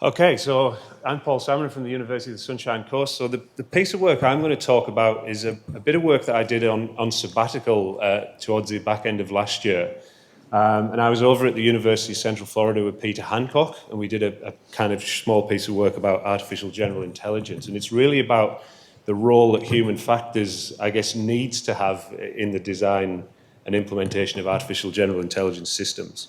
Okay, so I'm Paul Salmon from the University of the Sunshine Coast. So the piece of work I'm going to talk about is a bit of work that I did on sabbatical towards the back end of last year. And I was over at the University of Central Florida with Peter Hancock, and we did a kind of small piece of work about artificial general intelligence. And it's really about the role that human factors, I guess, needs to have in the design and implementation of artificial general intelligence systems.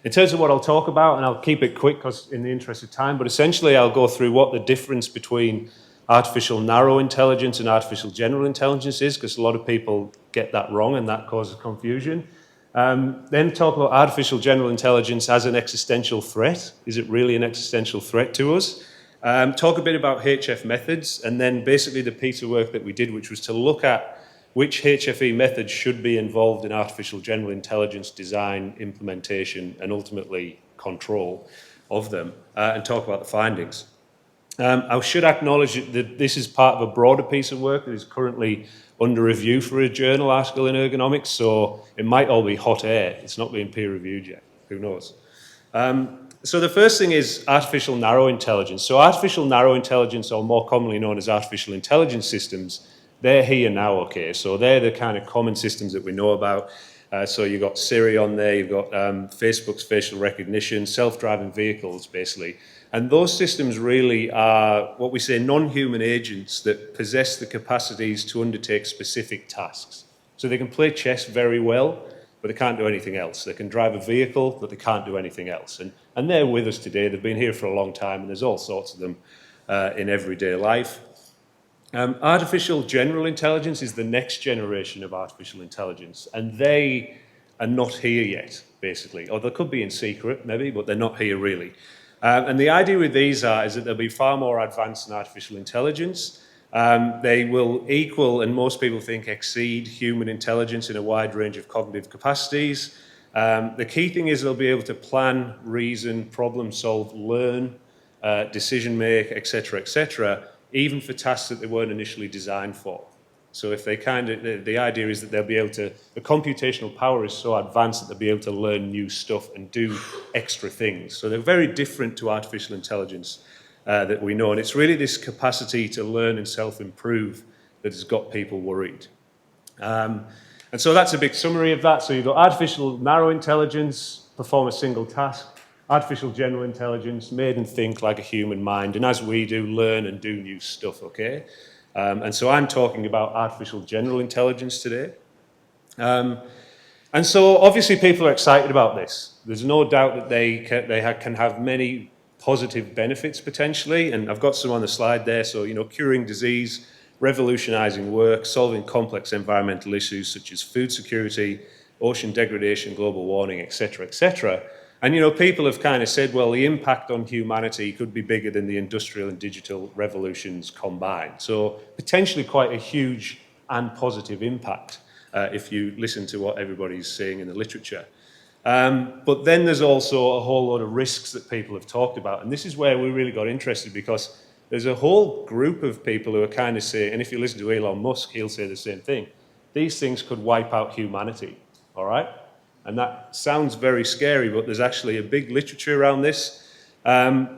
In terms of what I'll talk about, and I'll keep it quick because in the interest of time, but essentially I'll go through what the difference between artificial narrow intelligence and artificial general intelligence is, because a lot of people get that wrong and that causes confusion. Then talk about artificial general intelligence as an existential threat. Is it really an existential threat to us? Talk a bit about HF methods, and then basically the piece of work that we did, which was to look at which HFE methods should be involved in artificial general intelligence design, implementation, and ultimately control of them, and talk about the findings. I should acknowledge that this is part of a broader piece of work that is currently under review for a journal article in ergonomics, so it might all be hot air. It's not being peer reviewed yet. Who knows? So the first thing is artificial narrow intelligence. So artificial narrow intelligence, or more commonly known as artificial intelligence systems, they're here now, okay? So they're the kind of common systems that we know about. So you've got Siri on there, you've got Facebook's facial recognition, self-driving vehicles, basically. And those systems really are what we say non-human agents that possess the capacities to undertake specific tasks. So they can play chess very well, but they can't do anything else. They can drive a vehicle, but they can't do anything else. And they're with us today. They've been here for a long time, and there's all sorts of them in everyday life. Artificial general intelligence is the next generation of artificial intelligence, and they are not here yet, basically. Or they could be in secret, maybe, but they're not here really. And the idea with these is that they'll be far more advanced than artificial intelligence. They will equal, and most people think exceed, human intelligence in a wide range of cognitive capacities. The key thing is they'll be able to plan, reason, problem solve, learn, decision make, etc., even for tasks that they weren't initially designed for. So if they the idea is that they'll be able to, the computational power is so advanced that they'll be able to learn new stuff and do extra things. So they're very different to artificial intelligence that we know. And it's really this capacity to learn and self-improve that has got people worried. And so that's a big summary of that. So you've got artificial narrow intelligence, perform a single task. Artificial general intelligence, made and think like a human mind, and as we do, learn and do new stuff, okay? And so I'm talking about artificial general intelligence today. And so obviously people are excited about this. There's no doubt that they can have many positive benefits potentially, and I've got some on the slide there. So, curing disease, revolutionizing work, solving complex environmental issues such as food security, ocean degradation, global warming, etc. And, people have kind of said, well, the impact on humanity could be bigger than the industrial and digital revolutions combined. So potentially quite a huge and positive impact if you listen to what everybody's saying in the literature. But then there's also a whole lot of risks that people have talked about. And this is where we really got interested, because there's a whole group of people who are kind of saying, and if you listen to Elon Musk, he'll say the same thing, these things could wipe out humanity, all right? And that sounds very scary, but there's actually a big literature around this. And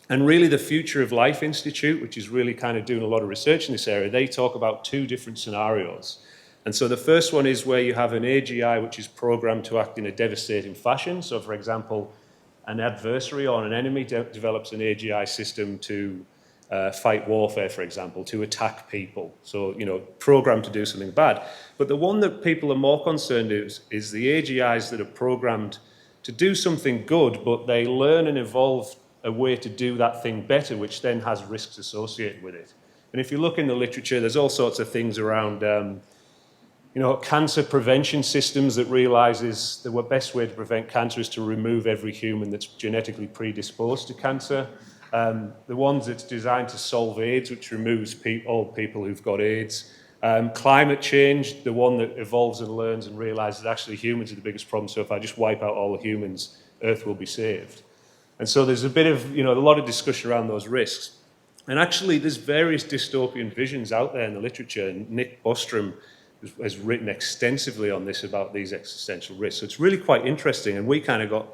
really the Future of Life Institute, which is really kind of doing a lot of research in this area, they talk about two different scenarios. And so the first one is where you have an AGI which is programmed to act in a devastating fashion. So for example, an adversary or an enemy develops an AGI system to fight warfare, for example, to attack people. So, programmed to do something bad. But the one that people are more concerned is the AGIs that are programmed to do something good, but they learn and evolve a way to do that thing better, which then has risks associated with it. And if you look in the literature, there's all sorts of things around, cancer prevention systems that realizes the best way to prevent cancer is to remove every human that's genetically predisposed to cancer. The ones that's designed to solve AIDS, which removes all people who've got AIDS. Climate change, the one that evolves and learns and realizes that actually humans are the biggest problem, so if I just wipe out all the humans, Earth will be saved. And so there's a bit of, a lot of discussion around those risks. And actually there's various dystopian visions out there in the literature, and Nick Bostrom has written extensively on this about these existential risks. So it's really quite interesting, and we kind of got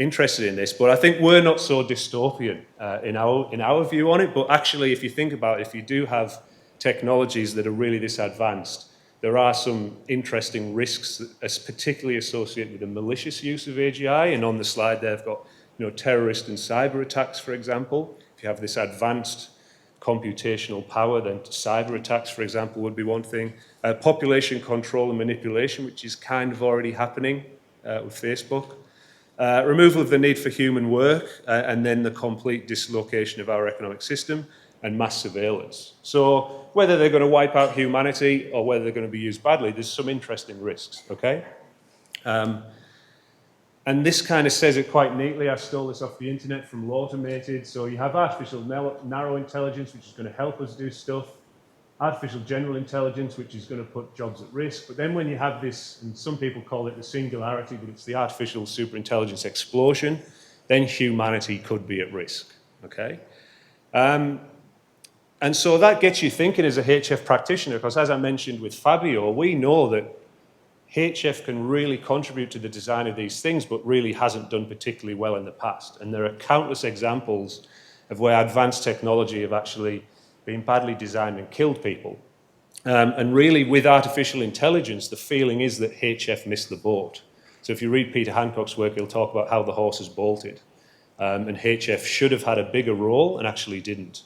interested in this, but I think we're not so dystopian in our view on it. But actually, if you think about it, if you do have technologies that are really this advanced, there are some interesting risks that are particularly associated with the malicious use of AGI. And on the slide there, I've got terrorist and cyber attacks, for example. If you have this advanced computational power, then cyber attacks, for example, would be one thing. Population control and manipulation, which is kind of already happening with Facebook. Removal of the need for human work, and then the complete dislocation of our economic system, and mass surveillance. So whether they're going to wipe out humanity or whether they're going to be used badly, there's some interesting risks, okay? And this kind of says it quite neatly. I stole this off the internet from Automated. So you have artificial narrow intelligence, which is going to help us do stuff. Artificial general intelligence, which is going to put jobs at risk. But then when you have this, and some people call it the singularity, but it's the artificial superintelligence explosion, then humanity could be at risk, okay? And so that gets you thinking as a HF practitioner, because as I mentioned with Fabio, we know that HF can really contribute to the design of these things, but really hasn't done particularly well in the past. And there are countless examples of where advanced technology have actually been badly designed and killed people. And really, with artificial intelligence, the feeling is that HF missed the boat. So if you read Peter Hancock's work, he'll talk about how the horse is bolted. And HF should have had a bigger role and actually didn't.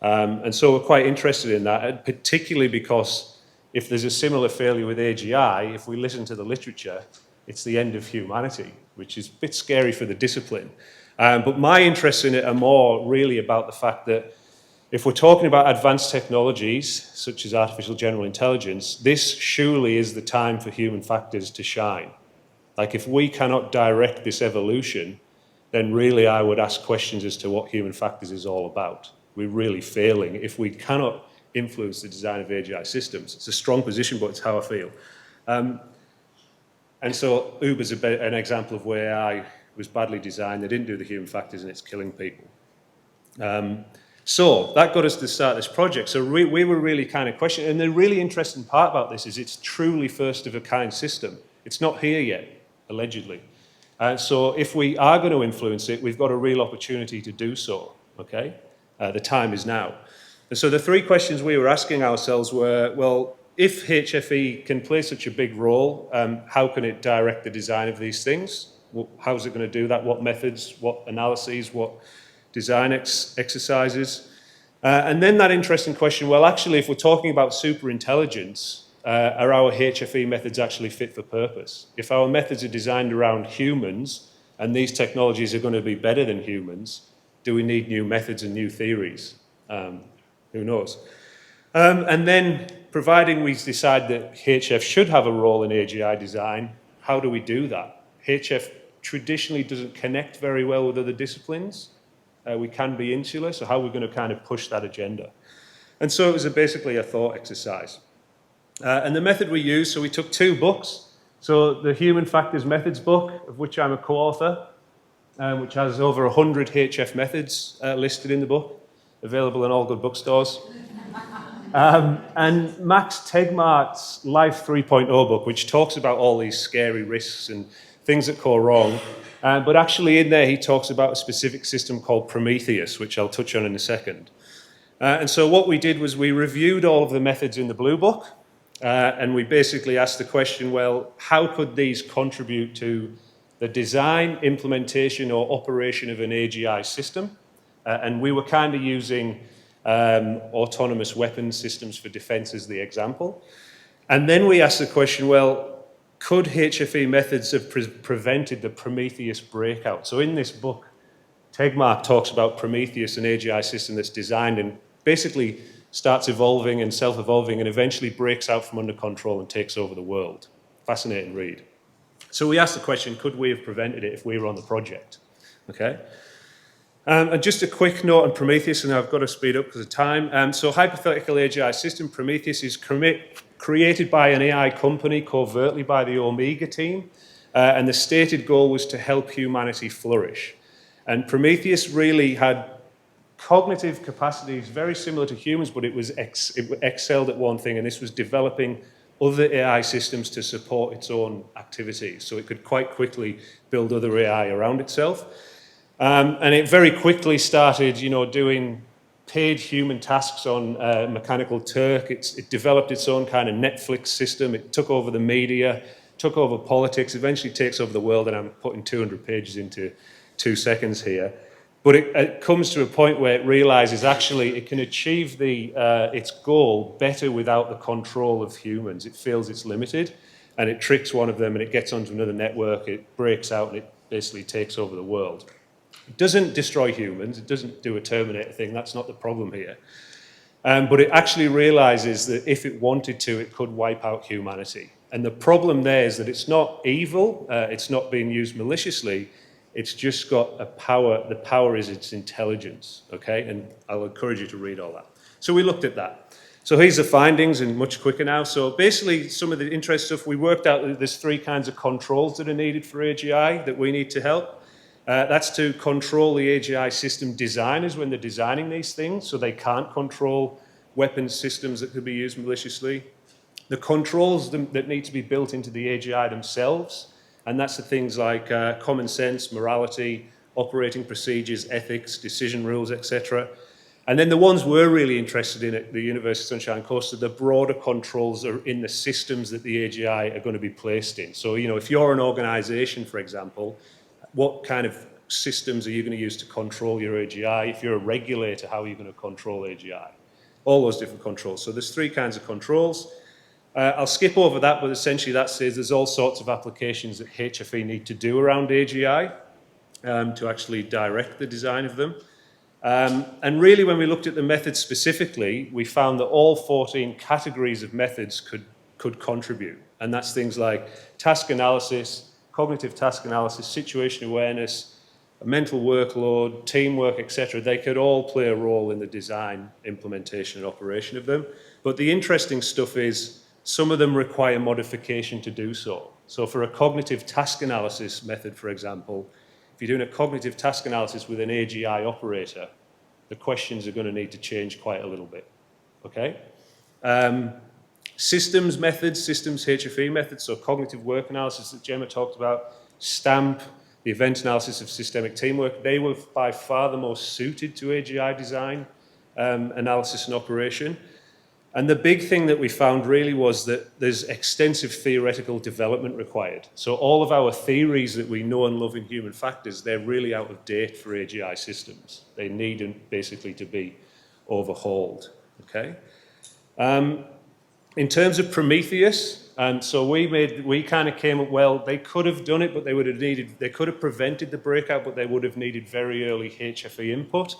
And so we're quite interested in that, particularly because if there's a similar failure with AGI, if we listen to the literature, it's the end of humanity, which is a bit scary for the discipline. But my interests in it are more really about the fact that if we're talking about advanced technologies, such as artificial general intelligence, this surely is the time for human factors to shine. Like if we cannot direct this evolution, then really I would ask questions as to what human factors is all about. We're really failing if we cannot influence the design of AGI systems. It's a strong position, but it's how I feel. And so Uber's an example of where AI was badly designed. They didn't do the human factors, and it's killing people. So that got us to start this project. So we were really kind of questioning. And the really interesting part about this is it's truly first-of-a-kind system. It's not here yet, allegedly. And so if we are going to influence it, we've got a real opportunity to do so, okay? The time is now. And so the three questions we were asking ourselves were, well, if HFE can play such a big role, how can it direct the design of these things? How's it going to do that? What methods, what analyses, what design exercises? And then that interesting question, well, actually, if we're talking about superintelligence, are our HFE methods actually fit for purpose? If our methods are designed around humans and these technologies are going to be better than humans, do we need new methods and new theories? Who knows? And then, providing we decide that HF should have a role in AGI design, how do we do that? HF traditionally doesn't connect very well with other disciplines. We can be insular, so how are we going to kind of push that agenda? And so it was basically a thought exercise. And the method we used, so we took two books. So the Human Factors Methods book, of which I'm a co-author, which has over 100 HF methods listed in the book, available in all good bookstores. And Max Tegmark's Life 3.0 book, which talks about all these scary risks and things that go wrong. But actually in there, he talks about a specific system called Prometheus, which I'll touch on in a second. And so what we did was we reviewed all of the methods in the Blue Book, and we basically asked the question, well, how could these contribute to the design, implementation, or operation of an AGI system? And we were kind of using autonomous weapons systems for defense as the example. And then we asked the question, well, could HFE methods have prevented the Prometheus breakout? So in this book, Tegmark talks about Prometheus, an AGI system that's designed and basically starts evolving and self-evolving and eventually breaks out from under control and takes over the world. Fascinating read. So we asked the question, could we have prevented it if we were on the project? Okay. And just a quick note on Prometheus, and I've got to speed up because of time. So hypothetical AGI system, Prometheus is created by an AI company covertly by the Omega team, and the stated goal was to help humanity flourish. And Prometheus really had cognitive capacities very similar to humans, but it excelled at one thing, and this was developing other AI systems to support its own activities. So it could quite quickly build other AI around itself. And it very quickly started, doing paid human tasks on Mechanical Turk. It developed its own kind of Netflix system. It took over the media, took over politics, eventually takes over the world, and I'm putting 200 pages into 2 seconds here. But it comes to a point where it realizes actually it can achieve its goal better without the control of humans. It feels it's limited, and it tricks one of them, and it gets onto another network, it breaks out, and it basically takes over the world. It doesn't destroy humans, it doesn't do a Terminator thing, that's not the problem here. But it actually realizes that if it wanted to, it could wipe out humanity. And the problem there is that it's not evil, it's not being used maliciously, it's just got a power. The power is its intelligence, okay? And I'll encourage you to read all that. So we looked at that. So here's the findings, and much quicker now. So basically, some of the interesting stuff, we worked out that there's 3 kinds of controls that are needed for AGI that we need to help. That's to control the AGI system designers when they're designing these things, so they can't control weapons systems that could be used maliciously. The controls that need to be built into the AGI themselves, and that's the things like common sense, morality, operating procedures, ethics, decision rules, etc. And then the ones we're really interested in at the University of Sunshine Coast are the broader controls are in the systems that the AGI are going to be placed in. So, if you're an organization, for example, what kind of systems are you going to use to control your AGI? If you're a regulator, how are you going to control AGI? All those different controls. So there's 3 kinds of controls. I'll skip over that, but essentially that says there's all sorts of applications that HFE need to do around AGI to actually direct the design of them. And really, when we looked at the methods specifically, we found that all 14 categories of methods could contribute. And that's things like task analysis, cognitive task analysis, situation awareness, mental workload, teamwork, etc. They could all play a role in the design, implementation, and operation of them. But the interesting stuff is some of them require modification to do so. So for a cognitive task analysis method, for example, if you're doing a cognitive task analysis with an AGI operator, the questions are going to need to change quite a little bit, okay? Systems methods, systems HFE methods, so cognitive work analysis that Gemma talked about, STAMP, the event analysis of systemic teamwork, they were by far the most suited to AGI design, analysis and operation. And the big thing that we found really was that there's extensive theoretical development required. So all of our theories that we know and love in human factors, they're really out of date for AGI systems. They need basically to be overhauled, okay? In terms of Prometheus, so we kind of came up, well, they could have done it, but they could have prevented the breakout, but they would have needed very early HFE input.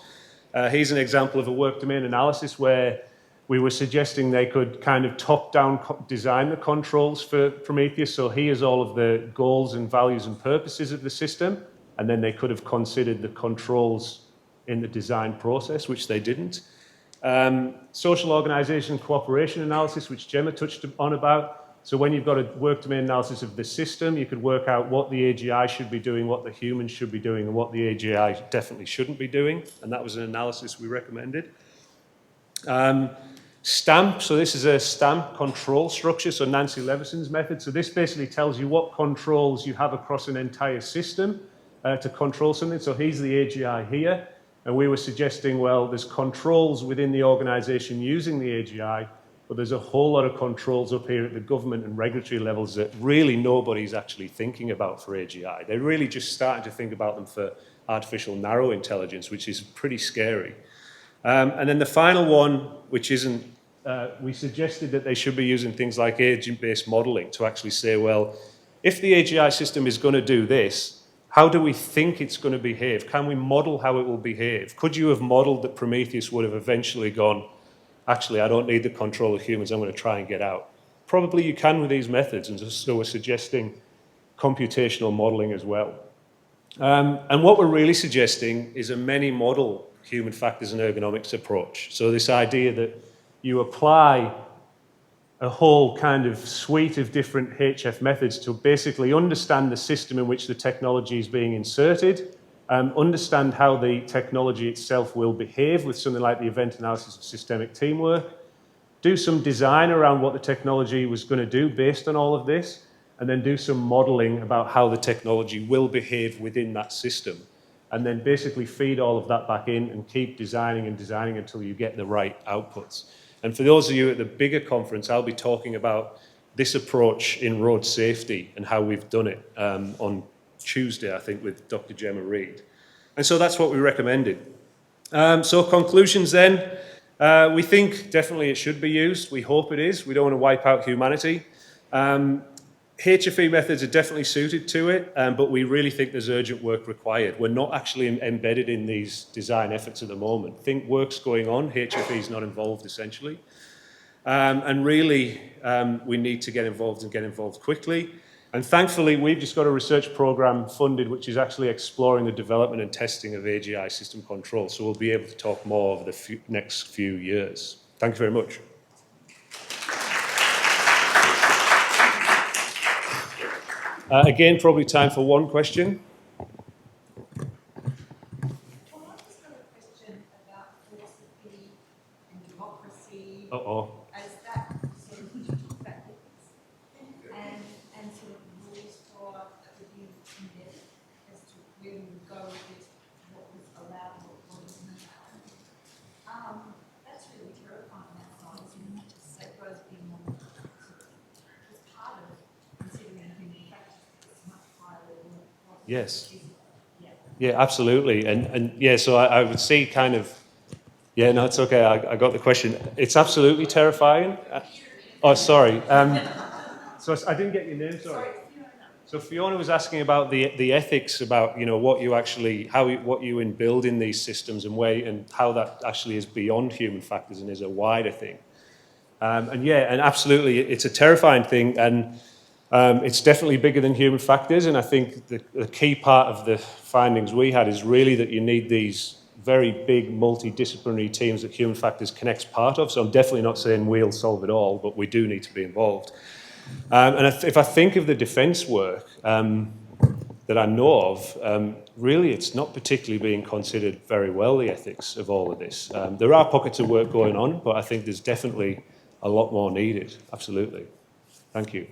Here's an example of a work domain analysis where we were suggesting they could kind of top-down design the controls for Prometheus. So here's all of the goals and values and purposes of the system, and then they could have considered the controls in the design process, which they didn't. Social organization cooperation analysis, which Gemma touched on about. So when you've got a work domain analysis of the system, you could work out what the AGI should be doing, what the humans should be doing, and what the AGI definitely shouldn't be doing. And that was an analysis we recommended. STAMP, so this is a STAMP control structure, so Nancy Levison's method. So this basically tells you what controls you have across an entire system to control something. So here's the AGI here, and we were suggesting, well, there's controls within the organization using the AGI, but there's a whole lot of controls up here at the government and regulatory levels that really nobody's actually thinking about for AGI. They're really just starting to think about them for artificial narrow intelligence, which is pretty scary. And then the final one, which isn't, we suggested that they should be using things like agent-based modeling to actually say, well, if the AGI system is going to do this, how do we think it's going to behave? Can we model how it will behave? Could you have modeled that Prometheus would have eventually gone, actually, I don't need the control of humans, I'm going to try and get out? Probably you can with these methods, and so we're suggesting computational modeling as well. And what we're really suggesting is a many-model human factors and ergonomics approach. So this idea that you apply a whole kind of suite of different HF methods to basically understand the system in which the technology is being inserted, understand how the technology itself will behave with something like the event analysis of systemic teamwork, do some design around what the technology was going to do based on all of this, and then do some modeling about how the technology will behave within that system. And then basically feed all of that back in and keep designing and designing until you get the right outputs. And for those of you at the bigger conference, I'll be talking about this approach in road safety and how we've done it on Tuesday, I think, with Dr. Gemma Reed. And so that's what we recommended. So conclusions then, we think definitely it should be used. We hope it is. We don't want to wipe out humanity. HFE methods are definitely suited to it, but we really think there's urgent work required. We're not actually embedded in these design efforts at the moment. Think work's going on, HFE is not involved essentially. And really, we need to get involved and get involved quickly. And thankfully, we've just got a research program funded which is actually exploring the development and testing of AGI system control. So we'll be able to talk more over the next few years. Thank you very much. Again, probably time for one question. Well, I've just got a question about philosophy and democracy. As that sort of digital factors and sort of rules for the view embedded as to where we would go with what was allowed and what wasn't allowed. That's really terrifying outside, isn't it? That goes beyond sort of, it's part of considering human factors. Yes. Yeah, absolutely. And yeah, so I would see kind of, yeah, no, it's okay. I got the question. It's absolutely terrifying. Oh, sorry. So I didn't get your name, sorry. So Fiona was asking about the ethics about, you know, what you actually, what you build in these systems and how that actually is beyond human factors and is a wider thing. And yeah, and absolutely, it's a terrifying thing. And it's definitely bigger than human factors, and I think the key part of the findings we had is really that you need these very big multidisciplinary teams that human factors connects part of. So I'm definitely not saying we'll solve it all, but we do need to be involved. And if I think of the defence work that I know of, really it's not particularly being considered very well, the ethics of all of this. There are pockets of work going on, but I think there's definitely a lot more needed, absolutely. Thank you.